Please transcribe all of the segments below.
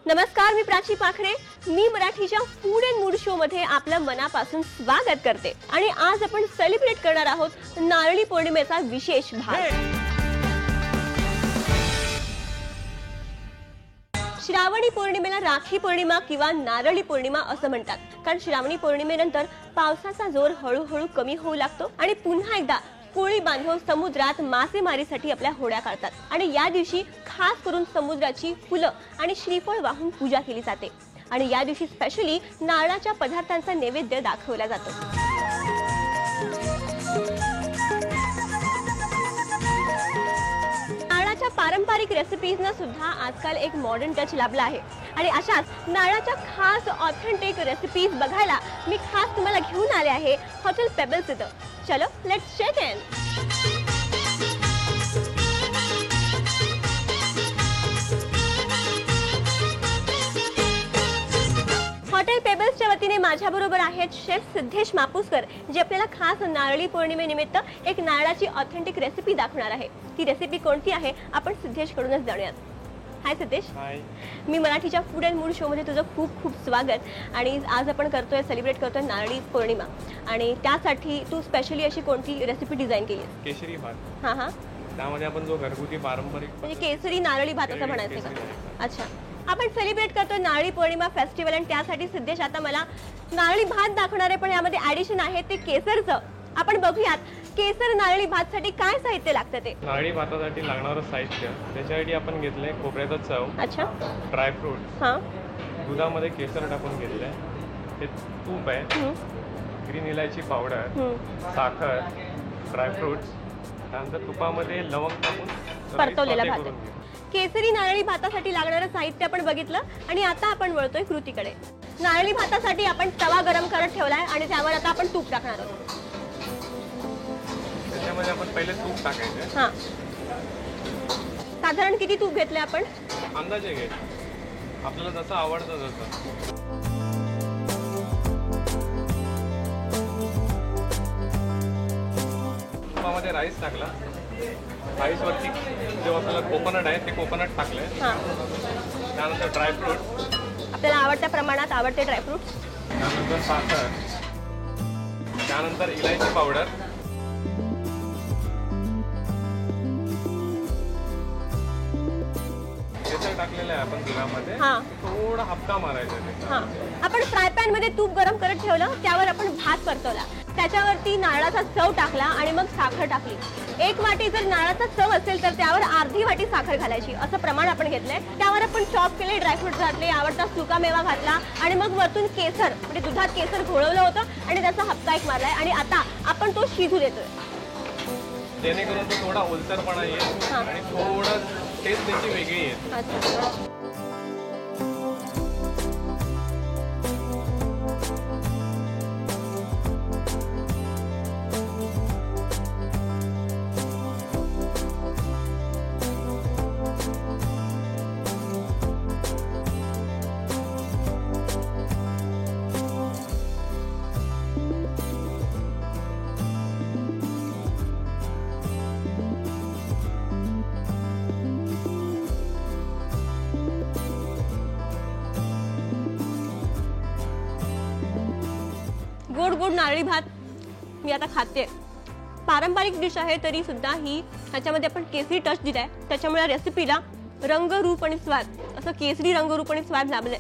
नमस्कार, मी प्राची पाखरे. मी मराठीच्या फूड अँड मूड शो मध्ये आपलं मनापासून स्वागत करते. आणि आज आपण सेलिब्रेट करणार आहोत नारळी पौर्णिमेचा विशेष भाग. श्रावणी पौर्णिमेला राखी पौर्णिमा किंवा नारळी पौर्णिमा असं म्हणतात, कारण श्रावणी पौर्णिमेनंतर पावसाचा जोर हळूहळू कमी होऊ लागतो आणि पुन्हा एकदा कोळी बांधव समुद्रात मासेमारीसाठी आपल्या होड्या काढतात. आणि या दिवशी खास करून समुद्राची फुलं आणि श्रीफळ वाहून पूजा केली जाते. आणि या दिवशी स्पेशली नारळाच्या पदार्थांचा नैवेद्य दाखवला जातो. नारळाच्या पारंपरिक रेसिपीजना सुद्धा आजकाल एक मॉडर्न टच लाभला आहे. आणि अशाच नारळाच्या खास ऑथेंटिक रेसिपीज बघायला मी खास तुम्हाला घेऊन आले आहे हॉटेल पेबल्स इथं. चलो लेट्स चेक इन. हॉटेल पेबल्सच्या वतीने माझ्याबरोबर आहेत शेफ सिद्धेश मापुसकर, जे आपल्याला खास नारळी पौर्णिमेनिमित्त एक नारळाची ऑथेंटिक रेसिपी दाखवणार आहे. ती रेसिपी कोणती आहे आपण सिद्धेश कडूनच जाणूयात. हाय सिद्धेश. हाय. मी मराठीच्या फूड अँड मूड शो मध्ये तुझं खूप खूप स्वागत. आणि आज आपण सेलिब्रेट करतोय नारळी पौर्णिमा, आणि त्यासाठी तू स्पेशली अशी कोणती रेसिपी डिझाईन केली? केशरी भात. हां हां, त्यामध्ये आपण जो घरगुती पारंपरिक म्हणजे केसरी नारळी भात असं म्हणायचं का? अच्छा, आपण सेलिब्रेट करतोय नारळी पौर्णिमा फेस्टिवल, आणि त्यासाठी सिद्धेश आता मला नारळी भात दाखवणार आहे. पण यामध्ये ऍडिशन आहे ते केसरचं. आपण बघूयात केसर नारळी भातसाठी काय साहित्य लागतं ते. नारळी भातासाठी लागणारं साहित्य त्याच्यासाठी आपण घेतलंय खोबऱ्याचा चव. अच्छा. ड्रायफ्रूट. हां. दुधामध्ये केसर टाकून घेतलंय. हे तूप आहे. ग्रीन इलायची पावडर. साखर. ड्रायफ्रुट्स. त्यानंतर तुपामध्ये लवंग टाकून परतवलेला भात. करून घेऊ. केसरी नारळी भातासाठी लागणारं साहित्य आपण बघितलं, आणि आता आपण वळतोय कृतीकडे. नारळी भातासाठी आपण तवा गरम करत ठेवलाय आणि त्यावर आता आपण तूप टाकणार आहोत. त्याच्यामध्ये आपण पहिले तूप टाकायचं. हां. साधारण किती तूप घेतले आपण? अंदाजे घे, आपल्याला जसं आवडतं तसं. तुपामध्ये राईस टाकला. राईस वरती जो आपल्याला कोकोनट आहे ते कोकोनट टाकलंय. हां. त्यानंतर ड्रायफ्रूट. आपल्याला आवडत्या प्रमाणात आवडते ड्रायफ्रुट्स. त्यानंतर साखर. त्यानंतर इलायची पावडर. केसर टाकलेलं आहे आपण दुधामध्ये. हां. थोडा हप्ता मारायचा त्याचा. हां. आपण फ्राय पॅन मध्ये तूप गरम करत ठेवलं, त्यावर आपण भात परतवला, त्याच्यावरती नारळाचा चव टाकला आणि मग साखर टाकली. 1 वाटी जर नारळाचा चव असेल तर त्यावर अर्धी वाटी साखर घालायची, असं प्रमाण आपण घेतलंय. त्यावर आपण चॉप केले ड्रायफ्रुट्स घातले, आवडता सुका मेवा घातला, आणि मग वरतून केसर म्हणजे दुधात केसर घोळवलं होतं आणि त्याचा हप्ता एक मारलाय. आणि आता आपण तो शिजू देतोय, जेणेकरून तो थोडा ओलसरपणा येईल आणि थोडं टेस्ट त्याची वेगळी येईल. अच्छा. गोड गोड नारळी भात मी आता खाते. पारंपरिक डिश आहे तरी सुद्धा ही ह्याच्यामध्ये आपण केसरी टच दिलाय, त्याच्यामुळे रेसिपीला रंग, रूप आणि स्वाद असं केसरी रंग, रूप आणि स्वाद लाभलंय.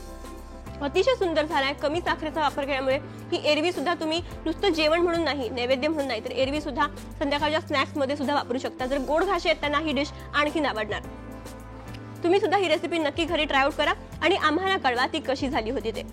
अतिशय सुंदर झालाय. कमी साखरेचा वापर केल्यामुळे ही एरवी सुद्धा तुम्ही नुसतं जेवण म्हणून नाही, नैवेद्य म्हणून नाही, तर एरवी सुद्धा संध्याकाळच्या स्नॅक्स मध्ये सुद्धा वापरू शकता. जर गोड घाशे आहेत त्यांना ही डिश आणखीन आवडणार. तुम्ही सुद्धा ही रेसिपी नक्की घरी ट्राय आउट करा आणि आम्हाला कळवा ती कशी झाली होती ते.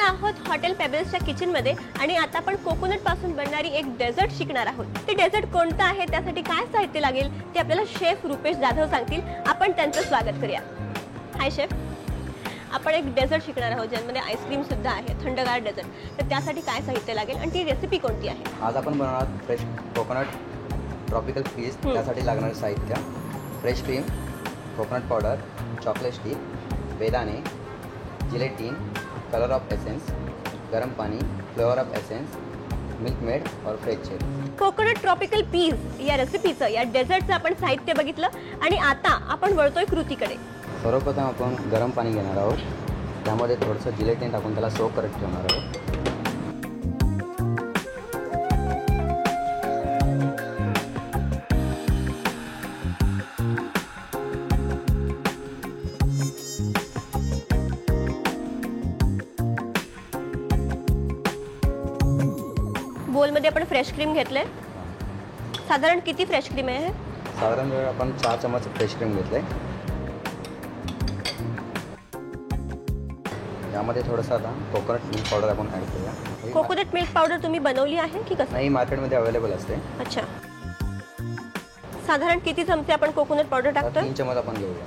आहोत हॉटेल पेबल्सच्या किचनमध्ये आणि आता आपण कोकोनट पासून बनणारी एक डेझर्ट शिकणार आहोत. ते डेझर्ट कोणतं आहे, त्यासाठी काय साहित्य लागेल ते आपल्याला शेफ रुपेश जाधव सांगतील. आपण त्यांचं स्वागत करूया. हाय शेफ. आपण एक डेझर्ट शिकणार आहोत ज्यामध्ये आईस्क्रीम सुद्धा आहे, थंडगार डेझर्ट. तर त्यासाठी काय साहित्य लागेल आणि ती रेसिपी कोणती आहे? आज आपण बनवणार फ्रेश कोकोनट ट्रॉपिकल पीस. त्यासाठी लागणारे साहित्य: fresh cream, coconut powder, chocolate stick, बेदाणे, जिलेटिन, कलर ऑफ एसेंस, गरम पाणी, flavour of essence, milk made और फ्रेश चीज. कोकोनट ट्रॉपिकल पीस या रेसिपीचं, या डेझर्टचं आपण साहित्य बघितलं आणि आता आपण वळतोय कृतीकडे. सर्वप्रथम आपण गरम पाणी घेणार आहोत. त्यामध्ये थोडंसं जिलेटिन टाकून त्याला सोक करत ठेवणार आहोत. बोलमध्ये आपण फ्रेश क्रीम घेतलंय. साधारण किती फ्रेश क्रीम आहे? साधारण आपण 4 चमच फ्रेश क्रीम घेतले. त्यामध्ये थोडंसं आता कोकोनट मिल्क पावडर आपण ॲड करूया. कोकोनट मिल्क पावडर तुम्ही बनवली आहे की कसं? नाही, मार्केटमध्ये अवेलेबल असते. अच्छा. साधारण किती चमचे आपण कोकोनट पावडर टाकतोय? 3 चमच आपण घेऊया.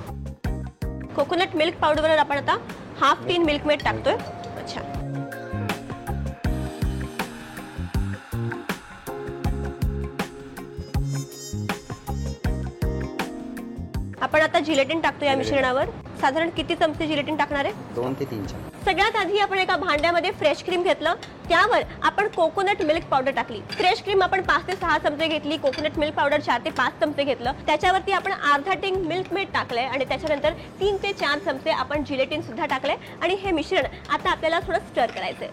कोकोनट मिल्क पावडरवर आपण आता हाफ टीन मिल्क मेड टाकतोय. अच्छा. आपण आता जिलेटिन टाकतो या मिश्रणावर. साधारण किती चमचे जिलेटिन टाकणार आहे? 2 ते 3 चमचे. सगळ्यात आधी आपण एका भांड्यामध्ये फ्रेश क्रीम घेतलं. त्यावर आपण कोकोनट मिल्क पावडर टाकली. फ्रेश क्रीम आपण 5 ते 6 चमचे घेतली. कोकोनट मिल्क पावडर 4 ते 5 चमचे घेतलं. त्याच्यावरती आपण अर्धा टिंग मिल्क मेड टाकलंय आणि त्याच्यानंतर 3 ते 4 चमचे आपण जिलेटिन सुद्धा टाकलंय आणि हे मिश्रण आता आपल्याला थोडं स्टर करायचंय.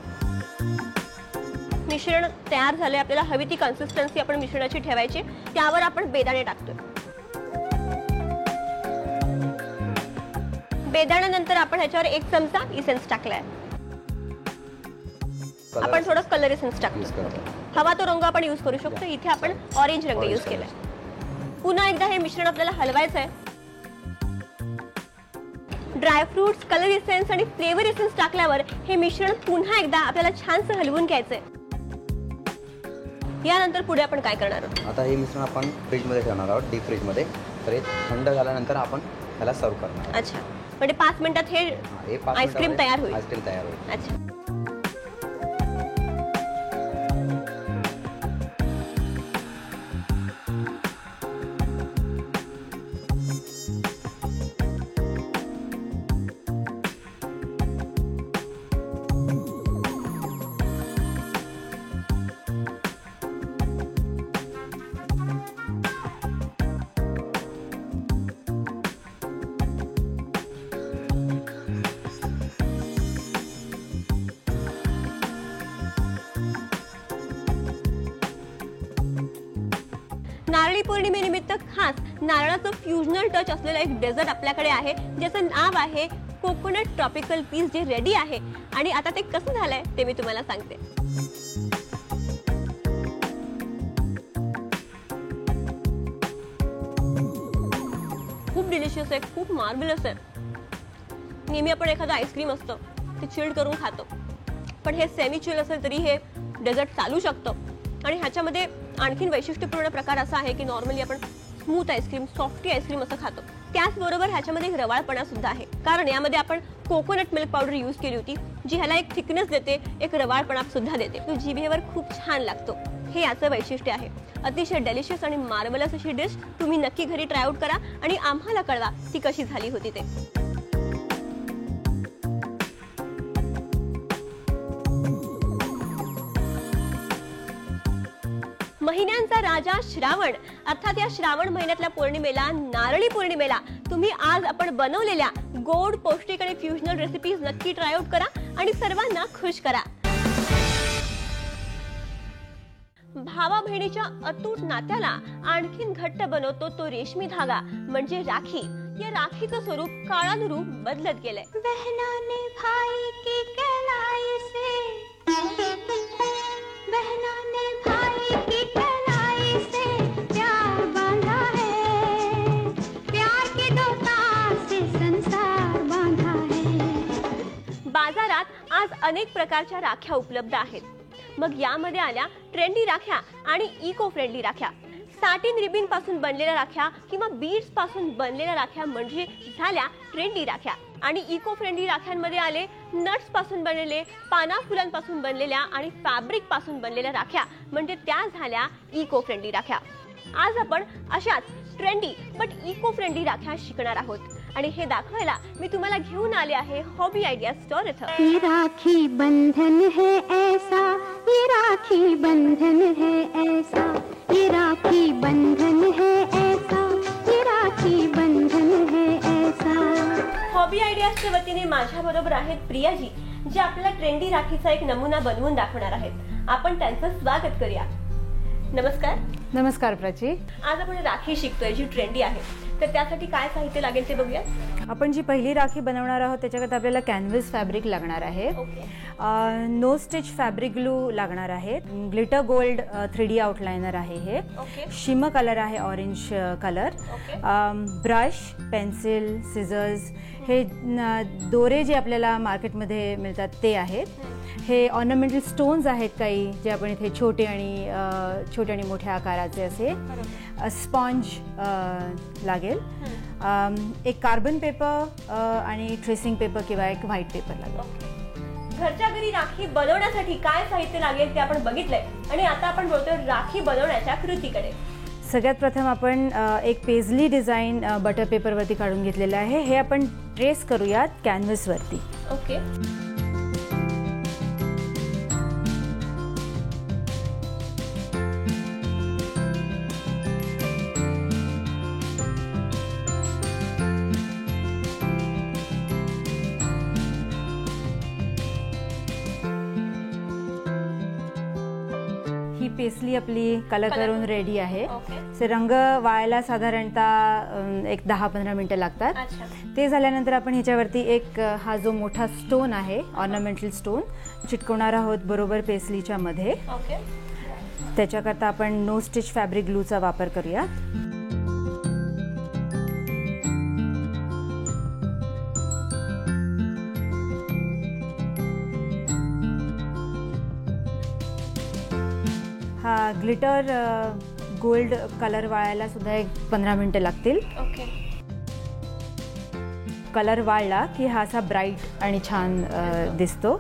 मिश्रण तयार झालंय. आपल्याला हवी ती कन्सिस्टन्सी आपण मिश्रणाची ठेवायची. त्यावर आपण बेदाणे टाकतोय. बेदाण्यानंतर आपण ह्याच्यावर 1 चमचा इसेन्स टाकलाय. आपण थोडं कलर इसेन्स टाकतो. हवा तो रंग आपण यूज करू शकतो. इथे आपण ऑरेंज रंग यूज केलाय. पुन्हा एकदा हे मिश्रण आपल्याला हलवायचं आहे. ड्रायफ्रुट्स, कलर इसेन्स आणि फ्लेवर इसेन्स टाकल्यावर हे मिश्रण पुन्हा एकदा आपल्याला छानसं हलवून घ्यायचंय. यानंतर पुढे आपण काय करणार आहोत? आता हे मिश्रण आपण फ्रीजमध्ये ठेवणार आहोत, डीप फ्रीजमध्ये. तर हे थंड झाल्यानंतर आपण त्याला सर्व करणार. अच्छा. म्हणजे 5 मिनिटात हे आईस्क्रीम तयार होईल. आईस्क्रीम तयार होईल. अच्छा. नारळी पौर्णिमेनिमित्त खास नारळाचं फ्युजनल टच असलेलं एक डेझर्ट आपल्याकडे आहे, ज्याचं नाव आहे कोकोनट ट्रॉपिकल पीस, जे रेडी आहे. आणि आता ते कसं झालंय ते मी तुम्हाला सांगते. खूप डिलिशियस आहे, खूप मार्वेलस आहे. नेहमी आपण एखादं आईस्क्रीम असतं ते चिल्ड करून खातो, पण हे सेमी चिल्ड असेल तरी हे डेझर्ट चालू शकतं. आणि ह्याच्यामध्ये आणखीन वैशिष्ट्यपूर्ण प्रकार असा आहे की नॉर्मली आपण स्मूथ आईस्क्रीम, सॉफ्टी आईस्क्रीम असं खातो. त्याचबरोबर ह्याच्यामध्ये एक रवाळपणा सुद्धा आहे, कारण यामध्ये आपण कोकोनट मिल्क पावडर यूज केली होती, जी ह्याला एक थिकनेस देते, एक रवाळपणा सुद्धा देते. तो जिभेवर खूप छान लागतो. हे याचं वैशिष्ट्य आहे. अतिशय डेलिशियस आणि मार्वलस अशी डिश तुम्ही नक्की घरी ट्राय आउट करा आणि आम्हाला कळवा ती कशी झाली होती ते. महिन्यांचा राजा श्रावण, अर्थात या श्रावण महिन्यातल्या पौर्णिमेला, नारळी पौर्णिमेला, तुम्ही आज आपण बनवलेल्या गोड, पौष्टिक आणि फ्युजनल रेसिपीज नक्की ट्राय आउट करा आणि सर्वांना खुश करा. भावा बहिणीच्या अतूट नात्याला आणखीन घट्ट बनवतो तो रेशमी धागा म्हणजे राखी. या राखीचं स्वरूप काळानुरूप बदलत गेलंय. बहनाने भाई की कलाई से, बहनाने भाई की कलाई से प्यार बांधा है, प्यार के दो तार से संसार बांधा है. बाजारात आज अनेक प्रकारच्या राख्या उपलब्ध आहेत. मग यामध्ये आल्या ट्रेंडी राख्या आणि इको फ्रेंडली राख्या. साटिन रिबिन पासून बनलेल्या राख्या किंवा बीड्स पासून बनलेल्या राख्या म्हणजे झाल्या ट्रेंडी राख्या. आणि इको फ्रेंडली राख्यांमध्ये आले नट्स पासून बनलेले, पाना फुलांपासून बनलेल्या आणि फॅब्रिक पासून बनलेल्या राख्या म्हणजे त्या झाल्या इको फ्रेंडली राख्या. आज आपण अशाच ट्रेंडी बट इको फ्रेंडली राख्या शिकणार आहोत आणि हे दाखवायला मी तुम्हाला घेऊन आले आहे हॉबी आयडिया स्टोर इथं. ये राखी बंधन है ऐसा, ये राखी बंधन है ऐसा, ये राखी बंधन है ऐसा, ये राखी बंधन है ऐसा. हॉबी आयडियाच्या वतीने माझ्या बरोबर आहेत प्रियाजी, जे आपल्याला ट्रेंडी राखीचा एक नमुना बनवून दाखवणार आहेत. आपण त्यांचं स्वागत करूया. नमस्कार. नमस्कार प्राची. आज आपण राखी शिकतोय जी ट्रेंडी आहे, तर त्यासाठी काय साहित्य लागेल ते बघूया. आपण जी पहिली राखी बनवणार आहोत त्याच्याकरता आपल्याला कॅनव्हास फॅब्रिक लागणार आहे. नो स्टिच फॅब्रिक ग्लू लागणार आहे. ग्लिटर गोल्ड 3D आउटलाइनर आहे. हे शिम कलर आहे, ऑरेंज कलर. ब्रश, पेन्सिल, सिझर्स, हे दोरे जे आपल्याला मार्केटमध्ये मिळतात ते आहेत. हे ऑर्नामेंटल स्टोन्स आहेत काही, जे आपण इथे छोटे आणि मोठ्या आकाराचे असे. स्पॉन्ज लागेल. एक कार्बन पेपर आणि ट्रेसिंग पेपर किंवा एक व्हाईट पेपर लागेल. घरच्या घरी राखी बनवण्यासाठी काय साहित्य लागेल ते आपण बघितलंय आणि आता आपण बोलतोय राखी बनवण्याच्या कृतीकडे. सगळ्यात प्रथम आपण एक पेजली डिझाईन बटर पेपरवरती काढून घेतलेलं आहे. हे आपण ट्रेस करूयात कॅनव्हासवरती. ओके. पेस्टली आपली कलर करून रेडी आहे. रंग वाळायला साधारणतः एक 10-15 मिनिटं लागतात. ते झाल्यानंतर आपण ह्याच्यावरती एक हा जो मोठा स्टोन आहे, ऑर्नामेंटल स्टोन, चिटकवणार आहोत बरोबर पेस्टलीच्या मध्ये. त्याच्याकरता आपण नो स्टिच फॅब्रिक ग्लूचा वापर करूया. हा ग्लिटर गोल्ड कलर वाळायला सुद्धा एक 15 मिनिटं लागतील. कलर वाळला की हा असा ब्राईट आणि छान दिसतो.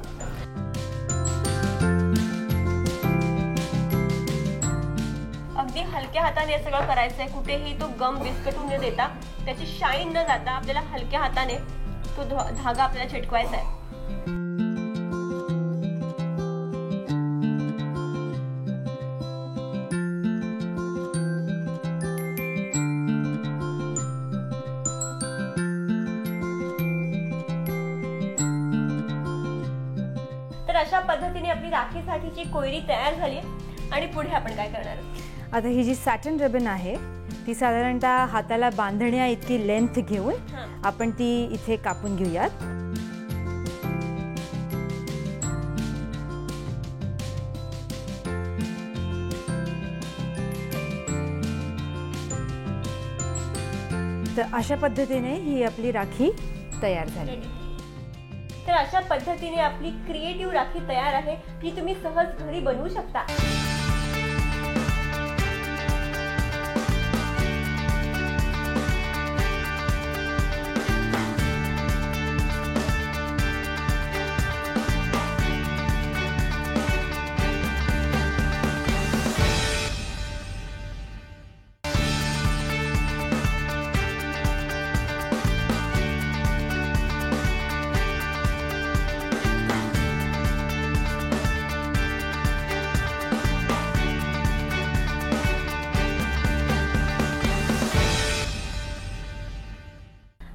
अगदी हलक्या हाताने हे सगळं करायचंय. कुठेही तो गम विस्कटून न देता, त्याची शाईन न जाता आपल्याला हलक्या हाताने तो धागा आपल्याला चिटकवायचा आहे. अशा पद्धतीने आपली राखीसाठीची कोयरी तयार झाली आणि पुढे आपण काय करणार? आता ही जी सॅटिन रिबन आहे ती साधारणतः हाताला बांधण्या इतकी लेंथ घेऊन आपण ती इथे कापून घेऊयात. तर अशा पद्धतीने ही आपली राखी तयार झाली. तर अशा पद्धतीने आपली क्रिएटिव्ह राखी तयार आहे, जी तुम्ही सहज घरी बनवू शकता.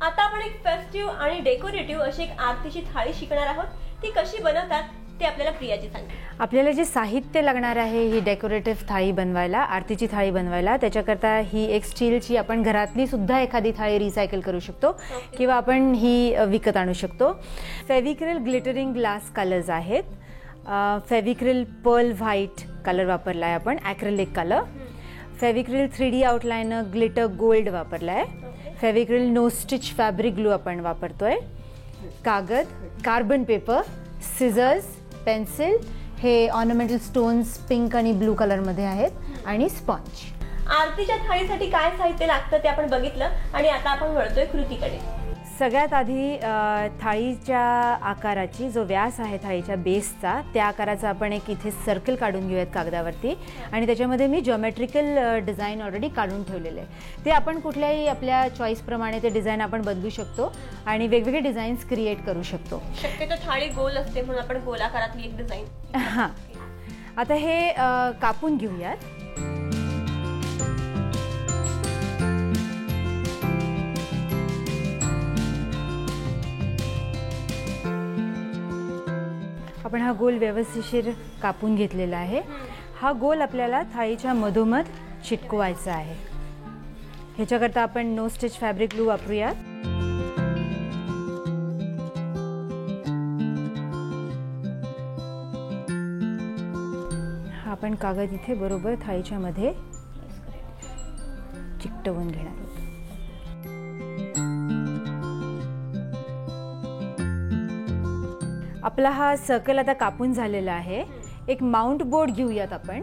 आता आपण एक फेस्टिव्ह आणि डेकोरेटिव्ह अशी एक आरतीची थाळी शिकणार आहोत. ती कशी बनवतात ते आपल्याला प्रियाजी सांगते. आपल्याला जे साहित्य लागणार आहे ही डेकोरेटिव्ह थाळी बनवायला, आरतीची थाळी बनवायला, त्याच्याकरता ही एक स्टीलची आपण घरातली सुद्धा एखादी थाळी रिसायकल करू शकतो किंवा आपण ही विकत आणू शकतो. फेविक्रिल ग्लिटरिंग ग्लास कलर्स आहेत. फेविक्रिल पर्ल व्हाईट कलर वापरला आहे आपण, acrylic colour. Fevicryl 3D outliner glitter gold वापरला आहे. Fevicryl no stitch fabric glue आपण वापरतोय. कागद, कार्बन पेपर, सिझर्स, पेन्सिल, हे ऑर्नामेंटल स्टोन्स पिंक आणि ब्लू कलरमध्ये आहेत आणि स्पॉन्ज. आरतीच्या थाळीसाठी काय साहित्य लागतं ते आपण बघितलं आणि आता आपण वळतोय कृतीकडे. सगळ्यात आधी थाळीच्या आकाराची जो व्यास आहे थाळीच्या बेसचा त्या आकाराचा आपण एक इथे सर्कल काढून घेऊयात कागदावरती आणि त्याच्यामध्ये मी जॉमेट्रिकल डिझाईन ऑलरेडी काढून ठेवलेले आहे. ते आपण कुठल्याही आपल्या चॉईसप्रमाणे ते डिझाईन आपण बदलू शकतो आणि वेगवेगळे डिझाईन्स क्रिएट करू शकतो. शक्यतो थाळी गोल असते म्हणून आपण गोलाकारातली एक डिझाईन. हां, आता हे कापून घेऊयात. आपण हा गोल व्यवस्थिशीर कापून घेतलेला आहे. हा गोल आपल्याला थाळीच्या मधोमध चिटकवायचा आहे. ह्याच्याकरता आपण नो स्टिच फॅब्रिक ग्लू वापरूयात. हा आपण कागद इथे बरोबर थाळीच्या मध्ये चिकटवून घेणार आहोत. आपला हा सर्कल आता कापून झालेला आहे. एक माउंट बोर्ड घेऊयात आपण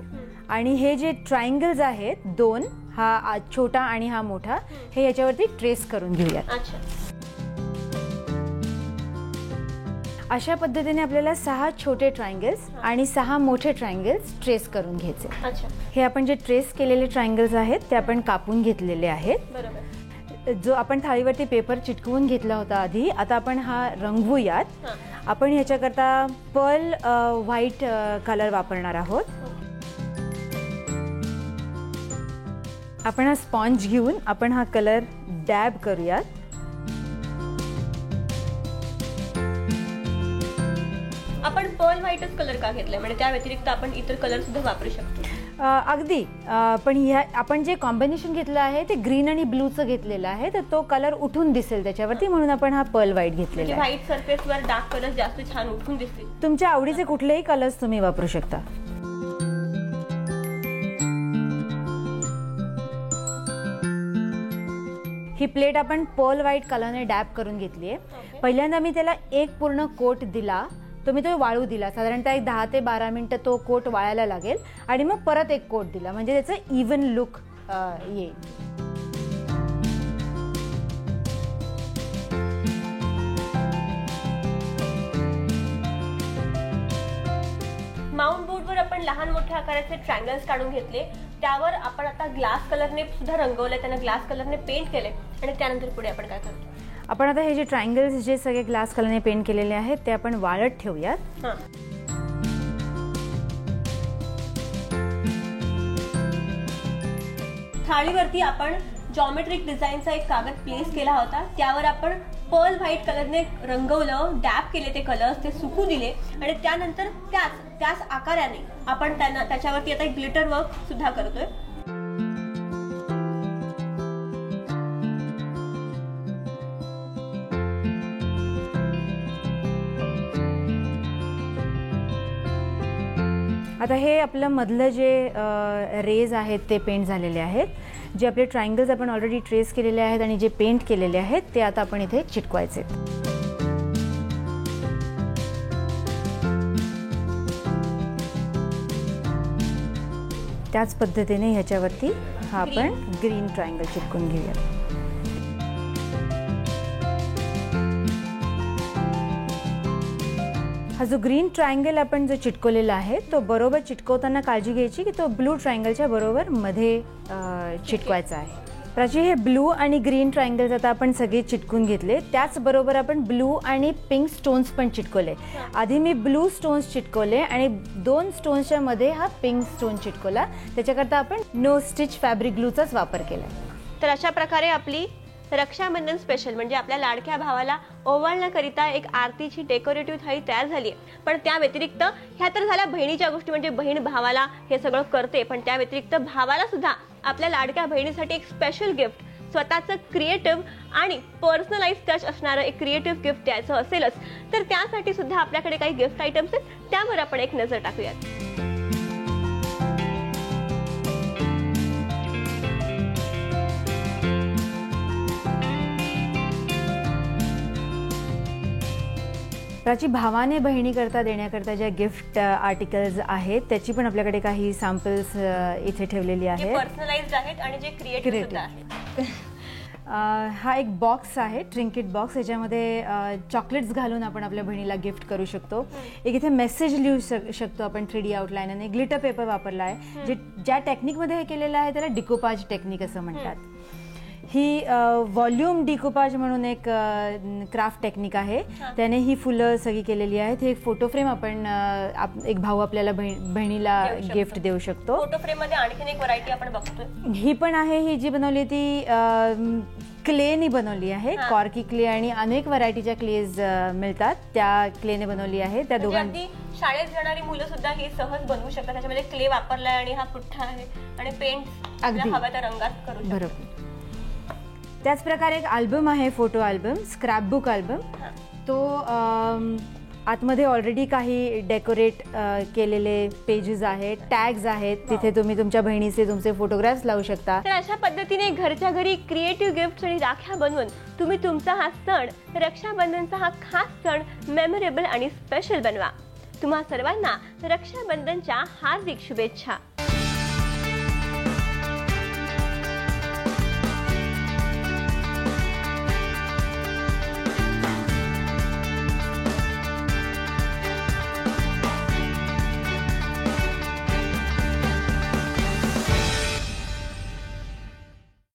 आणि हे जे ट्रायंगल्स आहेत दोन, हा छोटा आणि हा मोठा, हे याच्यावरती ट्रेस करून घेऊयात. अशा पद्धतीने आपल्याला 6 छोटे ट्रायंगल्स आणि 6 मोठे ट्रायंगल्स ट्रेस करून घ्यायचे. हे आपण जे ट्रेस केलेले ट्रायंगल्स आहेत ते आपण कापून घेतलेले आहेत. जो आपण थाळीवरती पेपर चिटकवून घेतला होता आधी, आता आपण हा रंगवूयात. आपण ह्याच्याकरता पर्ल व्हाईट कलर वापरणार आहोत. आपण हा स्पॉन्ज घेऊन आपण हा कलर डॅब करूयात. आपण पर्ल व्हाईटच कलर का घेतलाय, म्हणजे त्या व्यतिरिक्त आपण इतर कलर सुद्धा वापरू शकतो. अगदी, पण ह्या आपण जे कॉम्बिनेशन घेतलं आहे ते ग्रीन आणि ब्लूचं घेतलेलं आहे, तर तो कलर उठून दिसेल त्याच्यावरती, म्हणून आपण हा पर्ल व्हाईट घेतलेला आहे. व्हाईट सरफेसवर डार्क कलर जास्त छान उठून दिसतील. तुमच्या आवडीचे कुठलेही कलर्स तुम्ही वापरू शकता. ही प्लेट आपण पर्ल व्हाईट कलरने डॅब करून घेतली आहे. पहिल्यांदा मी त्याला एक पूर्ण कोट दिला, मी तो वाळू दिला. साधारणतः एक 10 ते 12 मिनिटं तो कोट वाळायला लागेल आणि मग परत एक कोट दिला, म्हणजे त्याचं इव्हन लुक येईल. माउंट बोर्डवर आपण लहान मोठ्या आकाराचे ट्रायंगल्स काढून घेतले. त्यावर आपण आता ग्लास कलरने सुद्धा रंगवलंय, त्यांना ग्लास कलरने पेंट केले आणि त्यानंतर पुढे आपण काय करतो. आपण आता हे जे ट्रायंगल्स जे सगळे ग्लास कलरने पेंट केलेले आहेत ते आपण वाळत ठेवूयात. थाळीवरती आपण जॉमेट्रिक डिझाईनचा एक कागद प्लेस केला होता. त्यावर आपण पर्ल व्हाईट कलरने रंगवलं, डॅप केले ते कलर्स, ते सुकू दिले आणि त्यानंतर त्याच आकाराने आपण त्याच्यावरती आता एक ग्लिटर वर्क सुद्धा करतोय. आता हे आपलं मधलं जे रेज आहेत ते पेंट झालेले आहेत. जे आपले ट्रायंगल्स आपण ऑलरेडी ट्रेस केलेले आहेत आणि जे पेंट केलेले आहेत ते आता आपण इथे चिटकवायचे. त्याच पद्धतीने ह्याच्यावरती हा आपण ग्रीन ट्रायंगल चिटकून घेऊया. हा जो ग्रीन ट्रायंगल आपण जो चिटकवलेला आहे तो बरोबर चिटकवताना काळजी घ्यायची की तो ब्लू ट्रायंगलच्या बरोबर मध्ये चिटकवायचा आहे. प्राची, हे ब्लू आणि ग्रीन ट्रायंगल्स आता आपण सगळे चिटकून घेतले. त्याचबरोबर आपण ब्लू आणि पिंक स्टोन्स पण चिटकवले. आधी मी ब्लू स्टोन्स चिटकवले आणि 2 स्टोन्सच्या मध्ये हा पिंक स्टोन चिटकवला. त्याच्याकरता आपण नो स्टिच फॅब्रिक ग्लूचाच वापर केला. तर अशा प्रकारे आपली रक्षाबंधन स्पेशल म्हणजे आपल्या लाडक्या भावाला ओवाळण्याकरिता एक आरतीची डेकोरेटिव्ह थाळी तयार झाली आहे. पण त्या व्यतिरिक्त ह्या तर झाल्या बहिणीच्या गोष्टी, म्हणजे बहीण भावाला हे सगळं करते, पण त्या व्यतिरिक्त भावाला सुद्धा आपल्या लाडक्या बहिणीसाठी एक स्पेशल गिफ्ट, स्वतःचं क्रिएटिव्ह आणि पर्सनलाइज टच असणारं एक क्रिएटिव्ह गिफ्ट द्यायचं असेलच तर त्यासाठी सुद्धा आपल्याकडे काही गिफ्ट आयटम्स आहेत, त्यावर आपण एक नजर टाकूयात. प्राची, भावाने बहिणीकरता देण्याकरता ज्या गिफ्ट आर्टिकल्स आहेत त्याची पण आपल्याकडे काही सॅम्पल्स इथे ठेवलेली आहेत. पर्सनलाइज्ड आहेत आणि जे क्रिएटिव्ह सुद्धा आहेत. हा एक बॉक्स आहे, ट्रिंकेट बॉक्स. याच्यामध्ये चॉकलेट्स घालून आपण आपल्या बहिणीला गिफ्ट करू शकतो. एक इथे मेसेज लिहू शकतो आपण 3D आउटलाईनने. ग्लिटर पेपर वापरला आहे. ज्या टेक्निकमध्ये हे केलेलं आहे त्याला डिकोपाज टेक्निक असं म्हणतात. ही व्हॉल्यूम डिकोपाज म्हणून एक क्राफ्ट टेक्निक आहे. त्याने ही फुलं सगळी केलेली आहेत. हे एक फोटो फ्रेम आपण एक भाऊ आपल्याला बहिणीला गिफ्ट देऊ शकतो. फोटो फ्रेम मध्ये आणखीन एक व्हरायटी आपण बघतोय. ही पण आहे. ही जी बनवली ती क्लेनी बनवली आहे. कॉर्की क्ले आणि अनेक व्हरायटीच्या क्लेज मिळतात, त्या क्लेने बनवली आहे. त्या दोघांनी शाळेत जाणारी मुलं सुद्धा हे सहज बनवू शकतात. त्याच्यामध्ये क्ले वापरलाय आणि हा पुठ्ठा आहे आणि पेंट अगदी हव्या त्या रंगात करू शकतो. बरोबर. त्याच प्रकारे एक अल्बम आहे, फोटो अल्बम, स्क्रॅपबुक अल्बम. तो आतमध्ये ऑलरेडी काही डेकोरेट केलेले पेजेस आहेत, टॅग्स आहेत. तिथे तुम्ही तुमच्या बहिणीचे तुमचे फोटोग्राफ्स लावू शकता. तर अशा पद्धतीने घरच्या घरी क्रिएटिव्ह गिफ्ट्स आणि राख्या बनवून तुम्ही तुमचा हा सण, रक्षाबंधनचा हा खास सण मेमोरेबल आणि स्पेशल बनवा. तुम्हा सर्वांना रक्षाबंधनच्या हार्दिक शुभेच्छा.